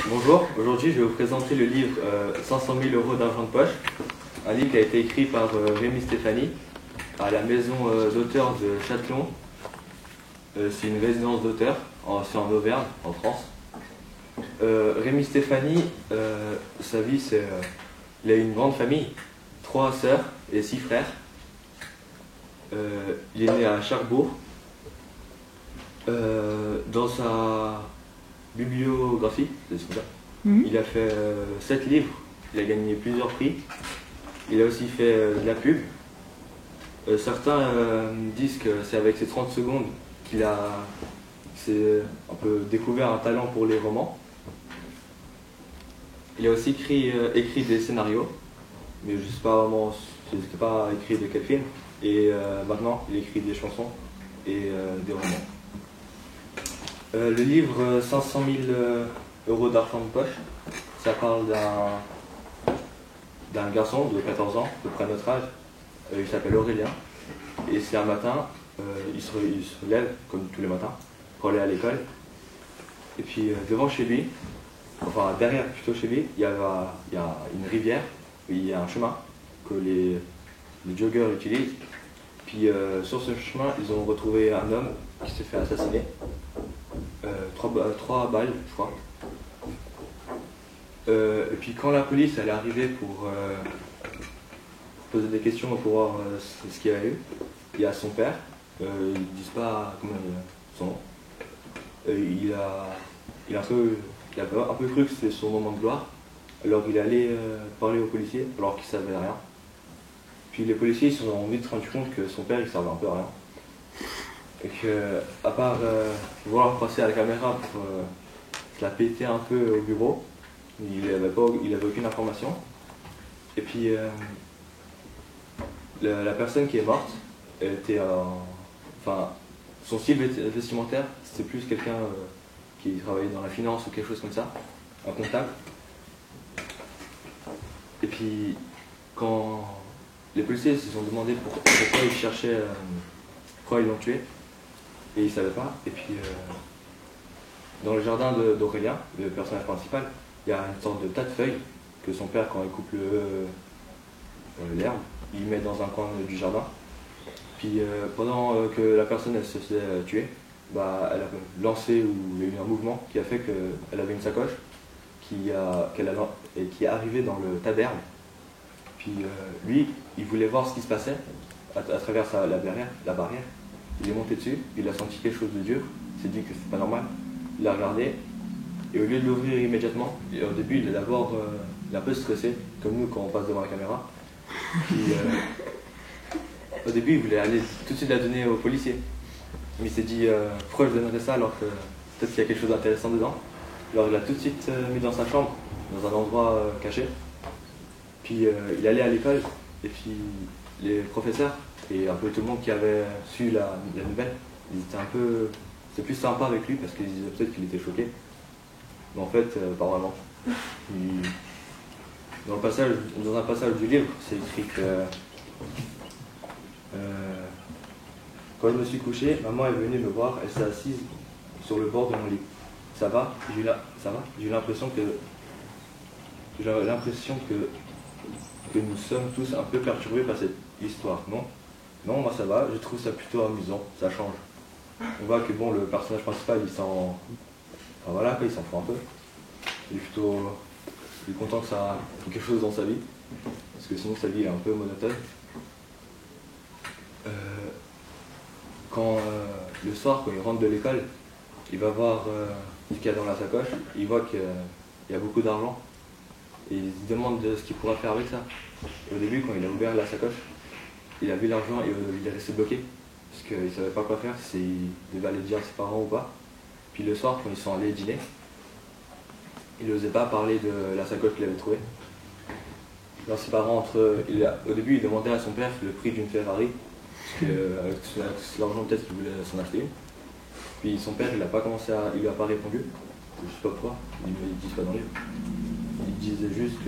Bonjour, aujourd'hui je vais vous présenter le livre 500 000 euros d'argent de poche, un livre qui a été écrit par Rémi Stéphanie à la maison d'auteur de Châtellon. C'est une résidence d'auteur, c'est en Auvergne, en France. Rémi Stéphanie, sa vie, il a une grande famille, 3 sœurs et 6 frères. Il est né à Cherbourg. Dans sa bibliographie, c'est ça. Il a fait 7 livres, il a gagné plusieurs prix. Il a aussi fait de la pub. Certains disent que c'est avec ses 30 secondes qu'il a un peu découvert un talent pour les romans. Il a aussi écrit des scénarios, mais je ne sais pas vraiment, je ne sais pas écrit de quel film. Et maintenant, il écrit des chansons et des romans. Le livre 500 000 euros d'argent de poche, ça parle d'un garçon de 14 ans, à peu près notre âge. Il s'appelle Aurélien. Et c'est un matin, il se lève, comme tous les matins, pour aller à l'école. Et puis devant chez lui, enfin derrière plutôt chez lui, il y a une rivière, il y a un chemin que les joggeurs utilisent. Puis sur ce chemin, ils ont retrouvé un homme qui s'est fait assassiner. 3 balles, je crois. Et puis quand la police elle est arrivée pour poser des questions pour voir ce qu'il y a eu, il y a son père, ils ne disent pas comment son nom. Il a un peu cru que c'était son moment de gloire, alors il est allé parler aux policiers alors qu'il ne savait rien. Puis les policiers ils se sont vite rendus compte que son père il servait un peu à rien. Et que, à part vouloir passer à la caméra pour se la péter un peu au bureau, il avait aucune information. Et puis la personne qui est morte, elle était enfin, son style vestimentaire, c'était plus quelqu'un qui travaillait dans la finance ou quelque chose comme ça, un comptable. Et puis quand les policiers se sont demandé pourquoi ils cherchaient, pourquoi ils l'ont tué, et ils ne savaient pas. Et puis dans le jardin d'Aurélien, le personnage principal, il y a une sorte de tas de feuilles que son père, quand il coupe l'herbe, il met dans un coin du jardin. Puis pendant que la personne elle se faisait tuer, bah, elle a lancé, ou il y a eu un mouvement qui a fait qu'elle avait une sacoche qui est arrivée dans le tas d'herbe. Puis lui, il voulait voir ce qui se passait à travers la barrière. Il est monté dessus, il a senti quelque chose de dur, il s'est dit que c'est pas normal. Il a regardé, et au lieu de l'ouvrir immédiatement, au début il est d'abord un peu stressé, comme nous quand on passe devant la caméra. Puis, au début il voulait aller tout de suite la donner aux policiers. Mais il s'est dit pourquoi je donnerais ça alors que peut-être qu'il y a quelque chose d'intéressant dedans. Alors il l'a tout de suite mis dans sa chambre, dans un endroit caché. Puis il allait à l'école, et puis les professeurs et un peu tout le monde qui avait su la nouvelle, ils étaient c'était plus sympa avec lui parce qu'ils disaient peut-être qu'il était choqué. Mais en fait, pas vraiment. Dans un passage du livre, c'est écrit que quand je me suis couché, maman est venue me voir, elle s'est assise sur le bord de mon lit. Ça va? Ça va? J'ai l'impression que nous sommes tous un peu perturbés par cette histoire, non? Non, moi ça va, je trouve ça plutôt amusant, ça change. On voit que bon, le personnage principal, il s'en fout un peu. Il est content que ça ait quelque chose dans sa vie, parce que sinon sa vie est un peu monotone. Le soir, quand il rentre de l'école, il va voir ce qu'il y a dans la sacoche, il voit qu'il y a beaucoup d'argent, et il se demande ce qu'il pourra faire avec ça. Et au début, quand il a ouvert la sacoche, il a vu l'argent et il est resté bloqué, parce qu'il ne savait pas quoi faire, s'il devait aller dire à ses parents ou pas. Puis le soir, quand ils sont allés dîner, il n'osait pas parler de la sacoche qu'il avait trouvée. Alors ses parents, au début, il demandait à son père le prix d'une Ferrari, parce qu'avec l'argent, peut-être qu'il voulait s'en acheter une. Puis son père, il lui a pas répondu, je ne sais pas pourquoi, ils ne le disent pas dans le livre. Il disait juste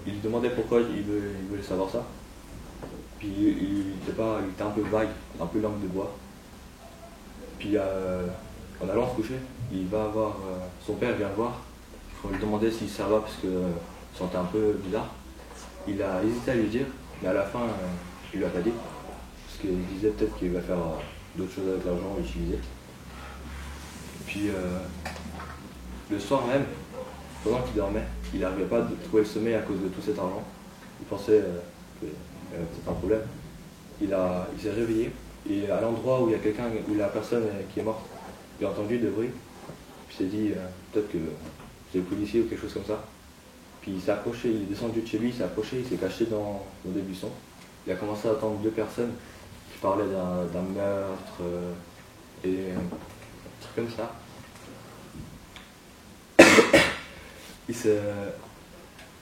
il demandait pourquoi il voulait savoir ça. Puis il était un peu vague, un peu langue de bois. Puis en allant se coucher, il va voir, son père vient le voir pour lui demander si ça va parce que il se sentait un peu bizarre. Il a hésité à lui dire, mais à la fin, il lui a pas dit. Parce qu'il disait peut-être qu'il va faire d'autres choses avec l'argent, l'utiliser. Puis le soir même, pendant qu'il dormait, il n'arrivait pas de trouver le sommeil à cause de tout cet argent. Il pensait qu'il y avait peut-être un problème. Il s'est réveillé et à l'endroit où il y a quelqu'un, où la personne qui est morte, il a entendu des bruits. Puis il s'est dit peut-être que c'est le policier ou quelque chose comme ça. Puis il s'est approché, il est descendu de chez lui, il s'est approché, il s'est caché dans des buissons. Il a commencé à attendre deux personnes qui parlaient d'un meurtre et un truc comme ça.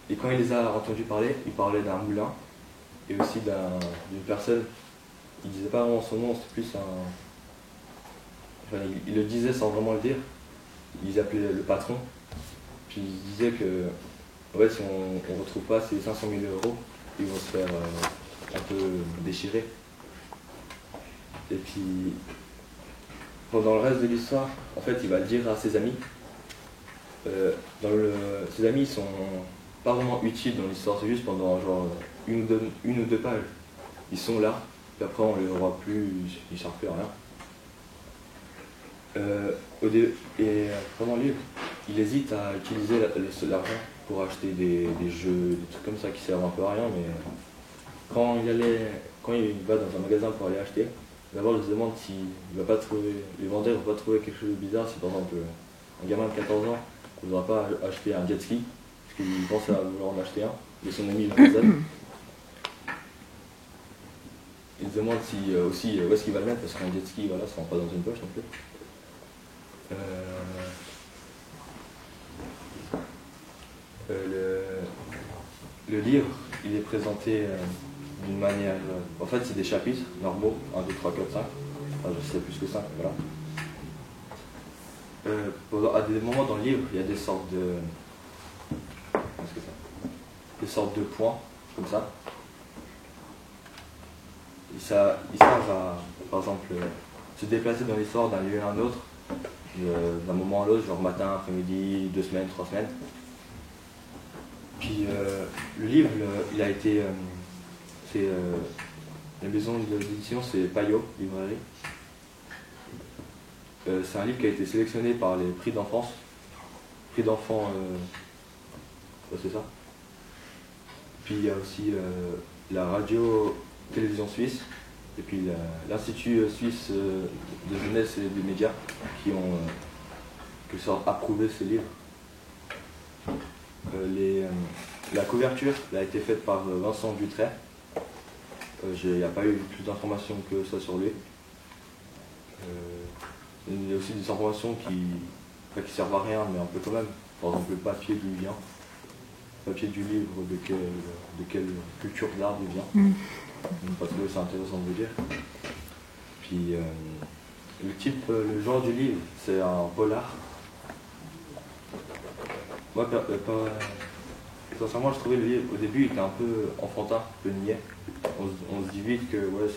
Et quand il les a entendus parler, il parlait d'un moulin et aussi d'une personne. Il disait pas vraiment son nom, c'était plus un. Enfin, il le disait sans vraiment le dire. Il appelait le patron. Puis il disait que ouais, si on ne retrouve pas ces 500 000 euros, ils vont se faire un peu déchirer. Et puis pendant le reste de l'histoire, en fait, il va le dire à ses amis. Ses amis sont pas vraiment utiles dans l'histoire, c'est juste pendant genre une ou deux pages. Ils sont là, puis après on les voit plus, ils ne servent plus à rien. Pendant le livre, il hésite à utiliser l'argent pour acheter des jeux, des trucs comme ça qui servent un peu à rien, mais quand il va dans un magasin pour aller acheter, d'abord il se demande s'il va pas trouver, les vendeurs ne vont pas trouver quelque chose de bizarre, si par exemple un gamin de 14 ans ne voudra pas acheter un jet ski, parce qu'il pense à vouloir en acheter un, et son ami le raisonne. Il se demande aussi où est-ce qu'il va le mettre, parce qu'un jet ski, voilà, ça ne rentre pas dans une poche non plus. Le livre, il est présenté d'une manière. En fait, c'est des chapitres normaux, 1, 2, 3, 4, 5. Enfin, je sais plus que 5, voilà. À des moments dans le livre, il y a des sortes de. Qu'est-ce que c'est ? Des sortes de points, comme ça. Ils servent à, par exemple, se déplacer dans l'histoire d'un lieu à un autre, d'un moment à l'autre, genre matin, après-midi, 2 semaines, 3 semaines. Puis le livre, il a été. La maison d'édition, c'est Payot, librairie. C'est un livre qui a été sélectionné par les prix d'enfance. Prix d'enfants, c'est ça. Puis il y a aussi la radio-télévision suisse, et puis l'Institut suisse de jeunesse et des médias qui ont quelque sorte approuvé ces livres. La couverture a été faite par Vincent Dutray. Il n'y a pas eu plus d'informations que ça sur lui. Il y a aussi des informations qui servent à rien, mais un peu quand même. Par exemple, le papier d'où il vient. Le papier du livre, de quelle culture d'art il vient. Parce que c'est intéressant de le dire. Puis le genre du livre, c'est un polar. Moi, sincèrement, je trouvais le livre, au début, il était un peu enfantin, un peu niais. On se dit vite que ouais,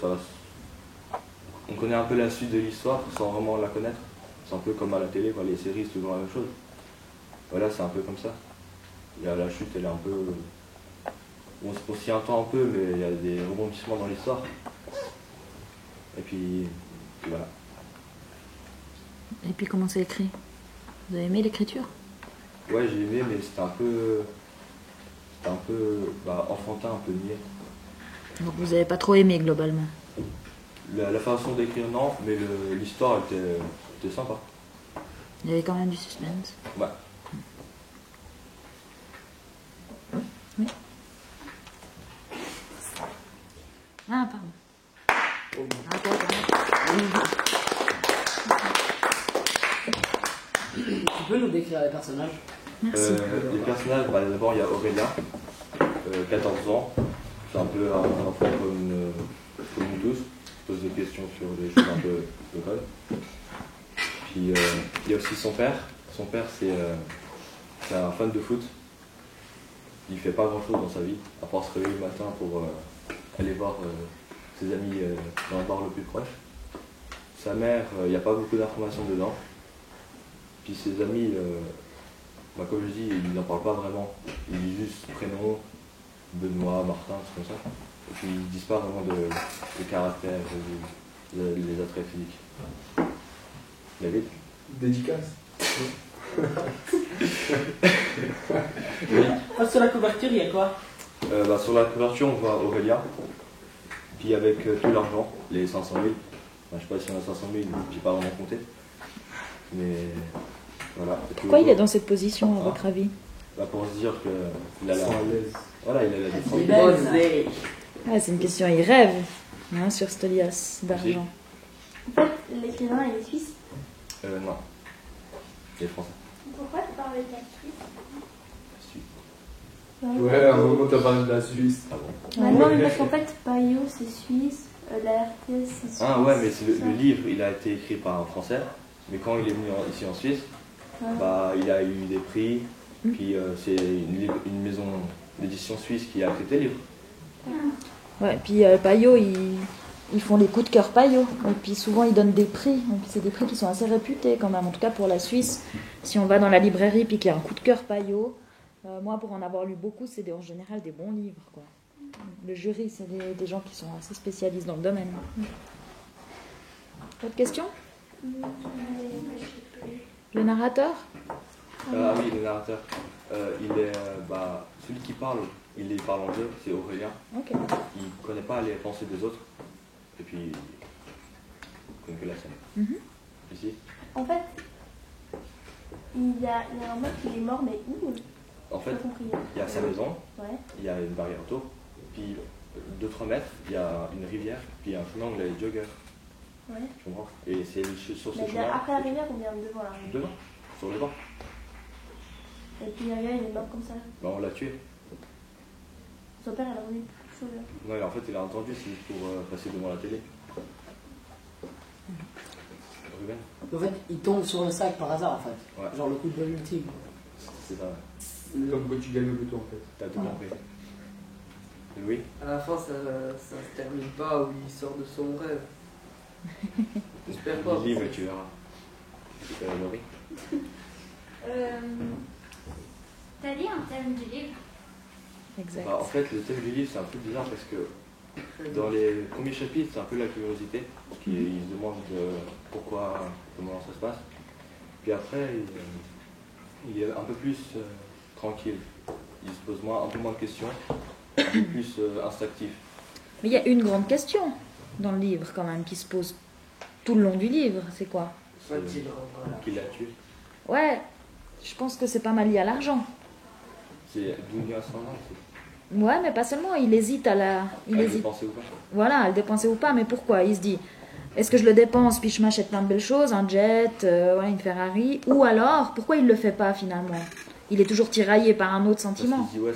on connaît un peu la suite de l'histoire sans vraiment la connaître. C'est un peu comme à la télé, les séries, c'est toujours la même chose. Voilà, c'est un peu comme ça. La chute, elle est un peu. On s'y attend un peu, mais il y a des rebondissements dans l'histoire. Et puis voilà. Et puis comment c'est écrit ? Vous avez aimé l'écriture ? Ouais, j'ai aimé, mais c'était un peu enfantin, un peu niais. Donc vous n'avez pas trop aimé globalement ? La façon d'écrire, non, mais l'histoire était sympa. Il y avait quand même du suspense. Ouais. Oui. Ah, pardon. Tu peux nous décrire les personnages ? Merci. Les personnages, d'abord il y a Aurélia, 14 ans. C'est un peu un enfant comme nous tous. Pose des questions sur des choses un peu de code. Puis il y a aussi son père. Son père, c'est un fan de foot. Il fait pas grand chose dans sa vie, à part se réveiller le matin pour aller voir ses amis dans le bar le plus proche. Sa mère, il n'y a pas beaucoup d'informations dedans. Puis ses amis, bah, comme je dis, ils n'en parlent pas vraiment. Ils disent juste prénom, Benoît, Martin, tout comme ça. Et puis ils disent pas vraiment de caractère, les attraits physiques. David? Dédicace. Ah, sur la couverture, il y a quoi? Bah, sur la couverture, on voit Aurélien. Puis avec tout l'argent, les 500 000. Enfin, je sais pas si on a 500 000, j'ai pas vraiment compté. Mais voilà. Pourquoi il est dans cette position, à votre avis? Bah, pour se dire qu'il a la... Sans à l'aise. Voilà, il a la défense. C'est belle. Ah, c'est une question, il rêve hein, sur cette liasse d'argent. En fait, l'écrivain, il est suisse. Non. Il est français. Pourquoi tu parles avec la Suisse? Ouais, à un moment t'as parlé de la Suisse. Ah bon? Bah non, mais parce qu'en fait, Payot, c'est suisse. La RTS, c'est suisse. Ah ouais, mais c'est ça. le livre, il a été écrit par un Français. Mais quand il est venu ici en Suisse, Ouais. bah, il a eu des prix. Puis c'est une maison d'édition suisse qui a accepté le livre. Ouais, puis Payot, ils font les coups de cœur Payot. Et puis souvent, ils donnent des prix. Et puis c'est des prix qui sont assez réputés quand même. En tout cas pour la Suisse, si on va dans la librairie puis qu'il y a un coup de cœur Payot, moi pour en avoir lu beaucoup, c'est en général des bons livres, quoi. Le jury, c'est des gens qui sont assez spécialistes dans le domaine. Autre question? Le narrateur? Ah oui, le narrateur. Il est, bah, celui qui parle, il parle anglais, c'est Aurélien. Ok. Il ne connaît pas les pensées des autres. Et puis, il connaît que la scène. Mhm. Ici. En fait, il y a un mec qui est mort, mais où? En fait, J'ai pas compris. il y a sa maison, Ouais. il y a une barrière autour. Puis, 2-3 mètres, il y a une rivière. Puis, il y a un chemin où il y a les joggers. Ouais. Tu comprends? Et c'est sur ce Mais chemin. bien après la rivière ou bien devant la rivière? Devant, sur le banc. Et puis le gars, il est mort comme ça. Bah, on l'a tué. Son père, il a remis quelque chose. Non, et en fait, il a entendu, c'est pour passer devant la télé. Ruben? En fait, il tombe sur le sac par hasard, en fait. Ouais. Genre le coup de bol ultime. C'est ça, ouais. Comme quand tu gagnes au loto en fait. T'as tout compris. Oui? À la fin, ça se termine pas où il sort de son rêve. J'espère pas. Le livre, tu verras. Laurie? T'as dit un thème du livre? Exact. Bah, en fait, le thème du livre, c'est un peu bizarre parce que dans les premiers chapitres, c'est un peu la curiosité. Ils se demandent pourquoi, comment ça se passe. Puis après, il est un peu plus tranquille. Il se pose un peu moins de questions. Il est plus instinctif. Mais il y a une grande question dans le livre quand même qui se pose tout le long du livre. C'est quoi? Faut-il voilà. Qui l'a tué. Ouais, je pense que c'est pas mal lié à l'argent. C'est d'où vient son nom. Ouais, mais pas seulement. Il hésite à la. Il hésite. Dépenser ou pas? Voilà, à le dépenser ou pas. Mais pourquoi? Il se dit, est-ce que je le dépense puis je m'achète plein de belles choses, un jet, voilà, une Ferrari, ou alors pourquoi il le fait pas finalement? Il est toujours tiraillé par un autre Parce sentiment. qu'il se dit, ouais,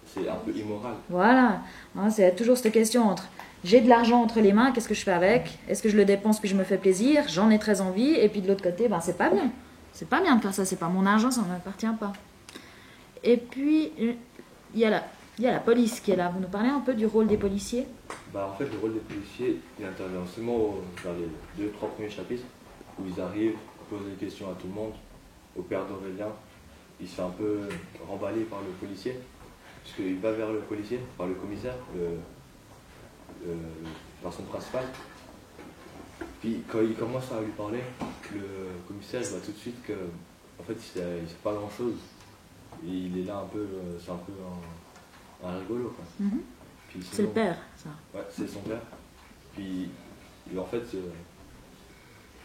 c'est un peu immoral. Voilà, hein, c'est toujours cette question entre j'ai de l'argent entre les mains, qu'est-ce que je fais avec? Est-ce que je le dépense puis je me fais plaisir? J'en ai très envie. Et puis de l'autre côté, ben c'est pas bien. C'est pas bien de faire ça, c'est pas mon argent, ça ne m'appartient pas. Et puis, il y a la police qui est là. Vous nous parlez un peu du rôle des policiers? Bah, en fait, le rôle des policiers, il intervient seulement dans les 2-3 premiers chapitres où ils arrivent, posent des questions à tout le monde. Au père d'Aurélien, il se fait un peu remballer par le policier, puisqu'il va vers le policier, par le commissaire, le personne principale. Puis quand il commence à lui parler, le commissaire il voit tout de suite que en fait il sait pas grand chose. Et il est là un peu, c'est un peu un rigolo quoi. Mhm. Puis C'est le sinon- père, ça. Ouais, c'est son père. Puis en fait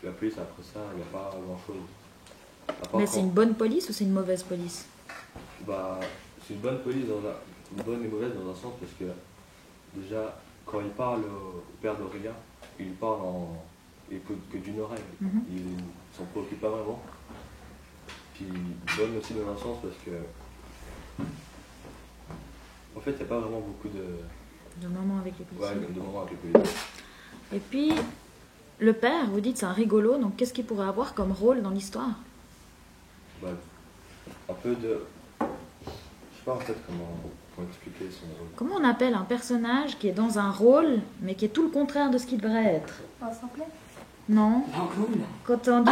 la police après ça, il n'y a pas grand chose. Mais c'est une bonne police ou c'est une mauvaise police? Bah, c'est une bonne police, une bonne et mauvaise dans un sens parce que déjà quand il parle au père d'Aurélien, il parle il écoute que d'une oreille. Mhm. Il s'en préoccupe pas vraiment. Puis bonne aussi dans un sens parce que en fait il n'y a pas vraiment beaucoup De moments avec les policiers. de moments avec les policiers. Et puis, le père, vous dites c'est un rigolo, donc qu'est-ce qu'il pourrait avoir comme rôle dans l'histoire? Bah, un peu de. Je sais pas en fait comment expliquer son rôle. Comment on appelle un personnage qui est dans un rôle, mais qui est tout le contraire de ce qu'il devrait être? Un simplet? Non. Un clown. Quand on dit...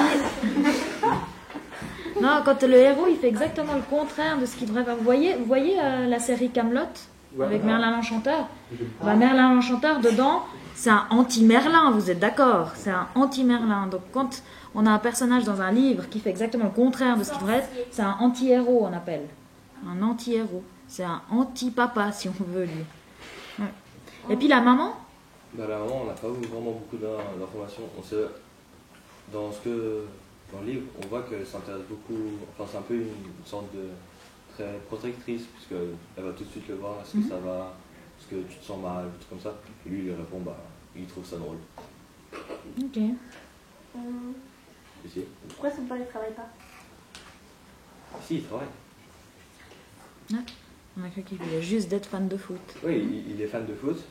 Non, quand le héros, il fait exactement le contraire de ce qu'il devrait faire. Vous voyez la série Camelot avec Merlin l'Enchanteur. Bah, Merlin l'Enchanteur, dedans, c'est un anti-Merlin, vous êtes d'accord? C'est un anti-Merlin. Donc quand on a un personnage dans un livre qui fait exactement le contraire de ce qu'il devrait être, c'est un anti-héros, on appelle. Un anti-héros. C'est un anti-papa, si on veut, lui. Ouais. Et puis la maman? Bah, la maman, on n'a pas eu vraiment beaucoup d'informations. Dans le livre, on voit qu'elle s'intéresse beaucoup. Enfin, c'est un peu une sorte de très protectrice, puisqu'elle va tout de suite le voir. Est-ce que ça va? Est-ce que tu te sens mal? Tout comme ça. Et lui, il répond, bah, il trouve ça drôle. Ok. Et si? Pourquoi son père ne travaille pas? Si, il travaille. On a cru qu'il voulait juste d'être fan de foot. Oui, il est fan de foot.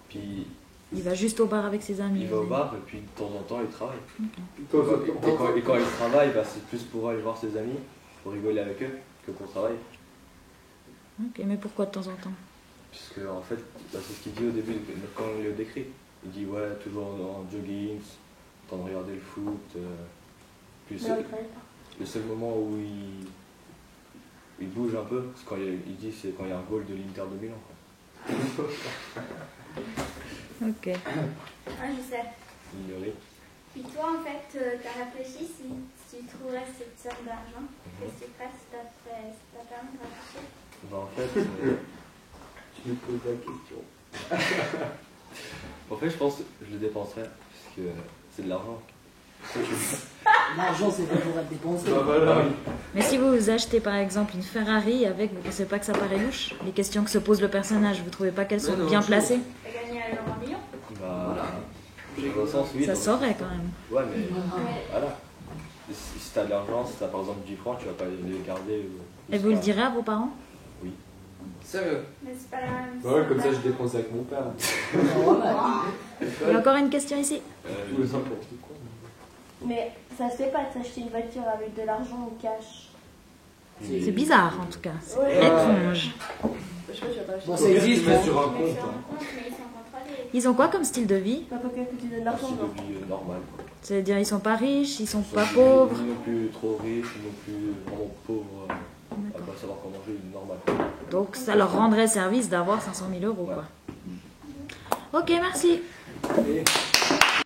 Puis Il va juste au bar avec ses amis. il va au bar et puis de temps en temps il travaille. Toi, Et quand il travaille, bah, c'est plus pour aller voir ses amis, pour rigoler avec eux, que pour travailler. Ok, mais pourquoi de temps en temps? Puisque en fait, bah, c'est ce qu'il dit au début, quand il le décrit. Il dit ouais, toujours en jogging, en train de regarder le foot. Puis Non, il travaille pas. le seul moment où il bouge un peu, c'est quand il dit c'est quand il y a un goal de l'Inter de Milan. Quoi. Ok. Ah, je sais. Il rit. Puis toi, en fait, t'as réfléchi si tu trouverais cette somme d'argent. Qu'est-ce que tu ferais si t'as permis de réfléchir? Bah, en fait, Tu me poses la question. en fait, je pense que je le dépenserais, parce que c'est de l'argent. L'argent, c'est fait pour être dépensé. Bah voilà. Mais si vous achetez par exemple une Ferrari avec, vous pensez pas que ça paraît louche? Les questions que se pose le personnage, vous trouvez pas qu'elles sont non, bien je placées? T'as gagné alors 1 million? Bah, dans le sens, oui. Ça dans- saurait quand même. Ouais, mais Ouais. voilà. Si t'as de l'argent, si t'as par exemple 10 francs, tu vas pas les garder. Et vous le direz à vos parents? Sérieux? Mais c'est pas la même Bah ouais, somme comme ça je d'argent. dépense avec mon père. Il y a encore une question ici. Tout le n'importe quoi. Mais ça se fait pas de s'acheter une voiture avec de l'argent au cash. C'est bizarre en tout cas. C'est Ouais. étrange. Je sais pas, tu vas pas acheter. Bon, Faut ça que tu existe, mets hein. sur un Mais compte. sur un hein. compte, mais ils sont contrôlés. Ils ont quoi comme style de vie? Pas quelqu'un qui te donne de l'argent, C'est non. de vie normal. Quoi. C'est-à-dire ils sont pas riches, ils sont pas Ni- pauvres. Ni non plus trop riches, ni non plus vraiment pauvres. À pas savoir comment manger, normal. Donc ça leur rendrait service d'avoir 500 000 euros quoi. Ok, merci. Et